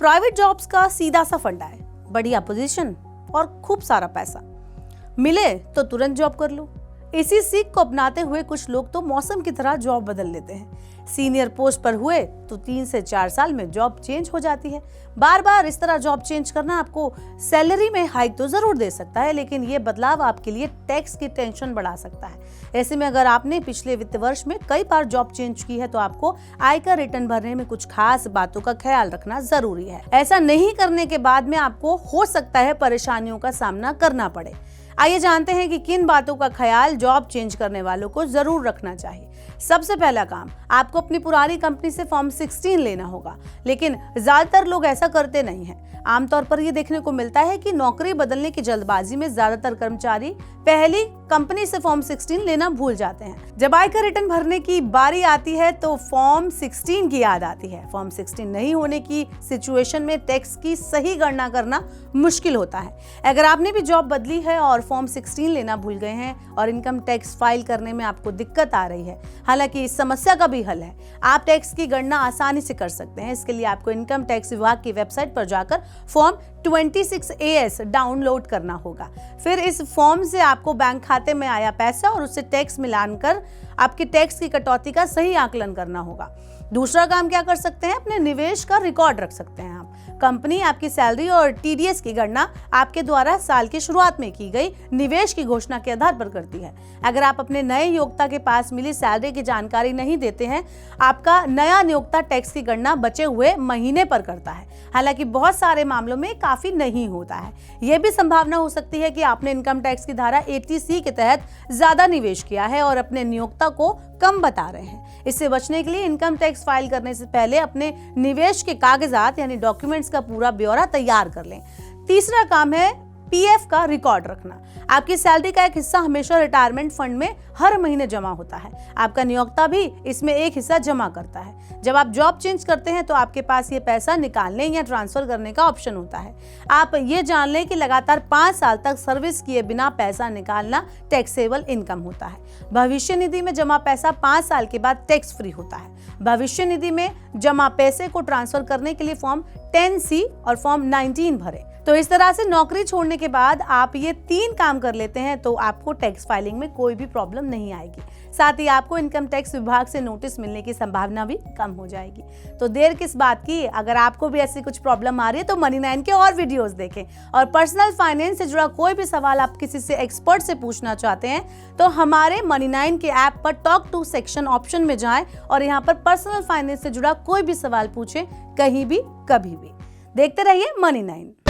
Private jobs का सीधा सा फंडा है, बढ़िया पोजीशन और खूब सारा पैसा मिले तो तुरंत जॉब कर लो। इसी सीख को अपनाते हुए कुछ लोग तो मौसम की तरह जॉब बदल लेते हैं। सीनियर पोस्ट पर हुए तो 3 से 4 साल में जॉब चेंज हो जाती है। बार बार इस तरह जॉब चेंज करना आपको सैलरी में हाइक तो जरूर दे सकता है, लेकिन ये बदलाव आपके लिए टैक्स की टेंशन बढ़ा सकता है। ऐसे में अगर आपने पिछले वित्त वर्ष में कई बार जॉब चेंज की है तो आपको आयकर रिटर्न भरने में कुछ खास बातों का ख्याल रखना जरूरी है। ऐसा नहीं करने के बाद में आपको हो सकता है परेशानियों का सामना करना पड़े। आइए जानते हैं कि किन बातों का ख्याल जॉब चेंज करने वालों को जरूर रखना चाहिए। सबसे पहला काम, आपको अपनी पुरानी कंपनी से फॉर्म 16 लेना होगा, लेकिन ज्यादातर लोग ऐसा करते नहीं हैं। आमतौर पर यह देखने को मिलता है कि नौकरी बदलने की जल्दबाजी में ज्यादातर कर्मचारी पहली कंपनी से फॉर्म 16 लेना भूल जाते हैं। जब आयकर रिटर्न भरने की बारी आती है तो फॉर्म 16 की याद आती है। फॉर्म 16 नहीं होने की सिचुएशन में टैक्स की सही गणना करना मुश्किल होता है। अगर आपने भी जॉब बदली है और फॉर्म 16 लेना भूल गए हैं और इनकम टैक्स फाइल करने में आपको दिक्कत आ रही है, हालांकि इस समस्या का भी हल है। आप टैक्स की गणना आसानी से कर सकते हैं। इसके लिए आपको इनकम टैक्स विभाग की वेबसाइट पर जाकर फॉर्म 26AS डाउनलोड करना होगा। फिर इस फॉर्म से आपको बैंक खाते में आया पैसा और उससे टैक्स मिलान कर आपके टैक्स की कटौती का सही आकलन करना होगा। दूसरा काम क्या कर सकते हैं, अपने निवेश का रिकॉर्ड रख सकते हैं आप। कंपनी आपकी सैलरी और TDS की गणना आपके द्वारा साल की शुरुआत में की गई निवेश की घोषणा के आधार पर करती है। अगर आप अपने नए नियोक्ता के पास मिली सैलरी की जानकारी नहीं देते हैं, आपका नया नियोक्ता टैक्स की गणना बचे हुए महीने पर करता है। हालांकि बहुत सारे मामलों में काफी नहीं होता है। यह भी संभावना हो सकती है कि आपने इनकम टैक्स की धारा 80C के तहत ज्यादा निवेश किया है और अपने नियोक्ता को कम बता रहे हैं। इससे बचने के लिए इनकम टैक्स फाइल करने से पहले अपने निवेश के कागजात यानी डॉक्यूमेंट्स का पूरा ब्यौरा तैयार कर लें। तीसरा काम है PF का रिकॉर्ड रखना। आपकी सैलरी का एक हिस्सा हमेशा रिटायरमेंट फंड में हर महीने जमा होता है। आपका नियोक्ता भी इसमें एक हिस्सा जमा करता है। जब आप जॉब चेंज करते हैं तो आपके पास ये पैसा निकालने या ट्रांसफर करने का ऑप्शन होता है। आप ये जान लें कि लगातार 5 साल तक सर्विस किए बिना पैसा निकालना टैक्सेबल इनकम होता है। भविष्य निधि में जमा पैसा 5 साल के बाद टैक्स फ्री होता है। भविष्य निधि में जमा पैसे को ट्रांसफर करने के लिए फॉर्म 10C और फॉर्म 19 भरें। तो इस तरह से नौकरी छोड़ने के बाद आप ये 3 काम कर लेते हैं तो आपको टैक्स फाइलिंग में कोई भी प्रॉब्लम नहीं आएगी। साथ ही आपको इनकम टैक्स विभाग से नोटिस मिलने की संभावना भी कम हो जाएगी। तो देर किस बात की, अगर आपको भी ऐसी कुछ प्रॉब्लम आ रही है तो मनी9 के और वीडियोस देखें। और पर्सनल फाइनेंस से जुड़ा कोई भी सवाल आप किसी से एक्सपर्ट से पूछना चाहते हैं तो हमारे मनी9 के ऐप पर टॉक टू सेक्शन ऑप्शन में जाएं और यहाँ पर पर्सनल फाइनेंस से जुड़ा कोई भी सवाल पूछें, कहीं भी कभी भी। देखते रहिए मनी9।